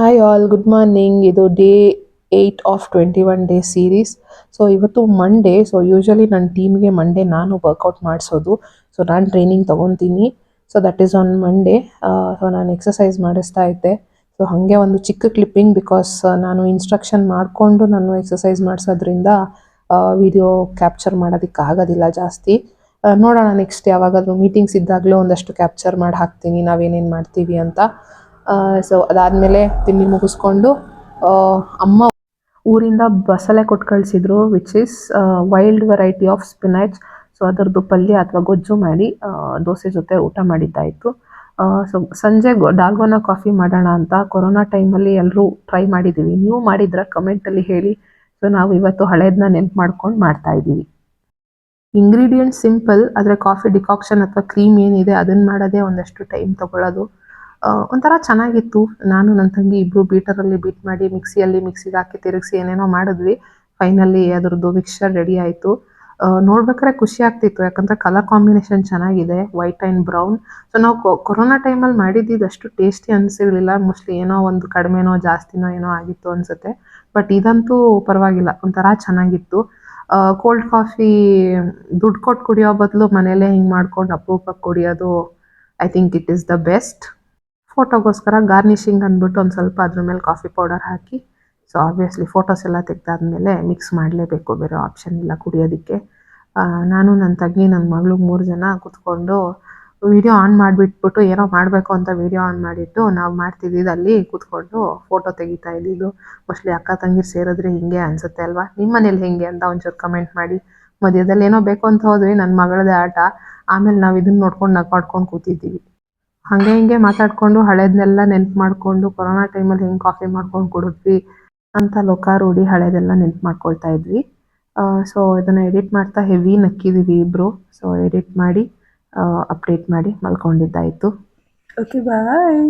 Hi all, good morning. ಇದು day 8 of 21 day series. So ಇವತ್ತು Monday. So usually ನನ್ನ ಟೀಮ್ಗೆ ಮಂಡೇ ನಾನು ವರ್ಕೌಟ್ ಮಾಡಿಸೋದು. ಸೊ ನಾನು ಟ್ರೈನಿಂಗ್ ತೊಗೊತೀನಿ. So that is on Monday. So ನಾನು ಎಕ್ಸಸೈಸ್ ಮಾಡಿಸ್ತಾ ಇದ್ದೆ. ಸೊ ಹಾಗೆ ಒಂದು ಚಿಕ್ಕ ಕ್ಲಿಪ್ಪಿಂಗ್, ಬಿಕಾಸ್ ನಾನು ಇನ್ಸ್ಟ್ರಕ್ಷನ್ ಮಾಡಿಕೊಂಡು ನಾನು ಎಕ್ಸಸೈಸ್ ಮಾಡಿಸೋದ್ರಿಂದ ವಿಡಿಯೋ ಕ್ಯಾಪ್ಚರ್ ಮಾಡೋದಕ್ಕಾಗೋದಿಲ್ಲ ಜಾಸ್ತಿ. ನೋಡೋಣ, ನೆಕ್ಸ್ಟ್ ಯಾವಾಗಾದರೂ ಮೀಟಿಂಗ್ಸ್ ಇದ್ದಾಗಲೂ ಒಂದಷ್ಟು ಕ್ಯಾಪ್ಚರ್ ಮಾಡಿ ಹಾಕ್ತೀನಿ ನಾವೇನೇನು ಮಾಡ್ತೀವಿ ಅಂತ. ಸೊ ಅದಾದಮೇಲೆ ತಿಂಡಿ ಮುಗಿಸ್ಕೊಂಡು ಅಮ್ಮ ಊರಿಂದ ಬಸಳೆ ಕೊಟ್ಟು ಕಳಿಸಿದ್ರು, which is wild variety of spinach. So ಅದರದ್ದು ಪಲ್ಯ ಅಥವಾ ಗೊಜ್ಜು ಮಾಡಿ ದೋಸೆ ಜೊತೆ ಊಟ ಮಾಡಿದ್ದಾಯಿತು. ಸೊ ಸಂಜೆ ಡಾಲ್ಗೋನಾ ಕಾಫಿ ಮಾಡೋಣ ಅಂತ ಕೊರೋನಾ ಟೈಮಲ್ಲಿ ಎಲ್ಲರೂ ಟ್ರೈ ಮಾಡಿದ್ದೀವಿ. ನೀವು ಮಾಡಿದ್ರೆ ಕಮೆಂಟಲ್ಲಿ ಹೇಳಿ. ಸೊ ನಾವು ಇವತ್ತು ಹಳೇದನ್ನ ನೆನ್ಪು ಮಾಡ್ಕೊಂಡು ಮಾಡ್ತಾ ಇದ್ದೀವಿ. ಇಂಗ್ರೀಡಿಯೆಂಟ್ ಸಿಂಪಲ್, ಆದರೆ ಕಾಫಿ ಡಿಕಾಕ್ಷನ್ ಅಥವಾ ಕ್ರೀಮ್ ಏನಿದೆ ಅದನ್ನು ಮಾಡೋದೇ ಒಂದಷ್ಟು ಟೈಮ್ ತೊಗೊಳ್ಳೋದು. ಒಂಥರ ಚೆನ್ನಾಗಿತ್ತು. ನಾನು ನನ್ನ ತಂಗಿ ಇಬ್ಬರು ಬೀಟರಲ್ಲಿ ಬೀಟ್ ಮಾಡಿ ಮಿಕ್ಸಿಗೆ ಹಾಕಿ ತಿರುಗಿಸಿ ಏನೇನೋ ಮಾಡಿದ್ವಿ. ಫೈನಲಿ ಅದರದ್ದು ಮಿಕ್ಸ್ಚರ್ ರೆಡಿ ಆಯಿತು. ನೋಡ್ಬೇಕಾದ್ರೆ ಖುಷಿ ಆಗ್ತಿತ್ತು, ಯಾಕಂದರೆ ಕಲರ್ ಕಾಂಬಿನೇಷನ್ ಚೆನ್ನಾಗಿದೆ, ವೈಟ್ ಆ್ಯಂಡ್ ಬ್ರೌನ್. ಸೊ ನಾವು ಕೊರೋನಾ ಟೈಮಲ್ಲಿ ಮಾಡಿದ್ದು ಅಷ್ಟು ಟೇಸ್ಟಿ ಅನಿಸಿರಲಿಲ್ಲ. ಮೋಸ್ಟ್ಲಿ ಏನೋ ಒಂದು ಕಡಿಮೆನೋ ಜಾಸ್ತಿನೋ ಏನೋ ಆಗಿತ್ತು ಅನಿಸುತ್ತೆ. ಬಟ್ ಇದಂತೂ ಪರವಾಗಿಲ್ಲ, ಒಂಥರ ಚೆನ್ನಾಗಿತ್ತು. ಕೋಲ್ಡ್ ಕಾಫಿ ದುಡ್ಡು ಕೊಟ್ಟು ಕುಡಿಯೋ ಬದಲು ಮನೇಲೇ ಹಿಂಗೆ ಮಾಡ್ಕೊಂಡು ಅಪರೂಪಕ್ಕೆ ಕುಡಿಯೋದು, I think it is the best. ಫೋಟೋಗೋಸ್ಕರ ಗಾರ್ನಿಷಿಂಗ್ ಅಂದ್ಬಿಟ್ಟು ಒಂದು ಸ್ವಲ್ಪ ಅದ್ರ ಮೇಲೆ ಕಾಫಿ ಪೌಡರ್ ಹಾಕಿ, ಸೊ ಆಬ್ವಿಯಸ್ಲಿ ಫೋಟೋಸ್ ಎಲ್ಲ ತೆಗೆದಾದ್ಮೇಲೆ ಮಿಕ್ಸ್ ಮಾಡಲೇಬೇಕು, ಬೇರೆ ಆಪ್ಷನ್ ಇಲ್ಲ ಕುಡಿಯೋದಕ್ಕೆ. ನಾನು ನನ್ನ ತಂಗಿ ನನ್ನ ಮಗಳು 3 ಜನ ಕೂತ್ಕೊಂಡು ವಿಡಿಯೋ ಆನ್ ಮಾಡಿಬಿಟ್ಬಿಟ್ಟು ಏನೋ ಮಾಡಬೇಕು ಅಂತ ವಿಡಿಯೋ ಆನ್ ಮಾಡಿಟ್ಟು ನಾವು ಮಾಡ್ತಿದ್ದಿದ್ದು ಅಲ್ಲಿ ಕೂತ್ಕೊಂಡು ಫೋಟೋ ತೆಗಿತಾ ಇದ್ದಿದ್ದು. ಮೋಸ್ಟ್ಲಿ ಅಕ್ಕ ತಂಗಿ ಸೇರಿದ್ರೆ ಹಿಂಗೆ ಅನಿಸುತ್ತೆ ಅಲ್ವಾ? ನಿಮ್ಮ ಮನೇಲಿ ಹೆಂಗೆ ಅಂತ ಒಂಚೂರು ಕಮೆಂಟ್ ಮಾಡಿ. ಮಧ್ಯದಲ್ಲಿ ಏನೋ ಬೇಕು ಅಂತ ಹೋದ್ವಿ, ನನ್ನ ಮಗಳದೇ ಆಟ. ಆಮೇಲೆ ನಾವು ಇದನ್ನು ನೋಡ್ಕೊಂಡು ನಗಾಡ್ಕೊಂಡು ಕೂತಿದ್ದೀವಿ. ಹಾಗೆ ಹಿಂಗೆ ಮಾತಾಡಿಕೊಂಡು ಹಳೇದನ್ನೆಲ್ಲ ನೆನ್ಪು ಮಾಡಿಕೊಂಡು ಕೊರೋನಾ ಟೈಮಲ್ಲಿ ಹೆಂಗೆ ಕಾಫಿ ಮಾಡ್ಕೊಂಡು ಕುಡಿದ್ವಿ ಅಂತ ಲೋಕಾರೂಢಿ ಹಳೇದೆಲ್ಲ ನೆನ್ಪು ಮಾಡ್ಕೊಳ್ತಾ ಇದ್ವಿ. ಸೊ ಇದನ್ನು ಎಡಿಟ್ ಮಾಡ್ತಾ ಹೆವಿ ನಕ್ಕಿದ್ದೀವಿ ಇಬ್ಬರು. ಸೊ ಎಡಿಟ್ ಮಾಡಿ ಅಪ್ಡೇಟ್ ಮಾಡಿ ಮಲ್ಕೊಂಡಿದ್ದಾಯಿತು. ಓಕೆ, ಬಾಯ್.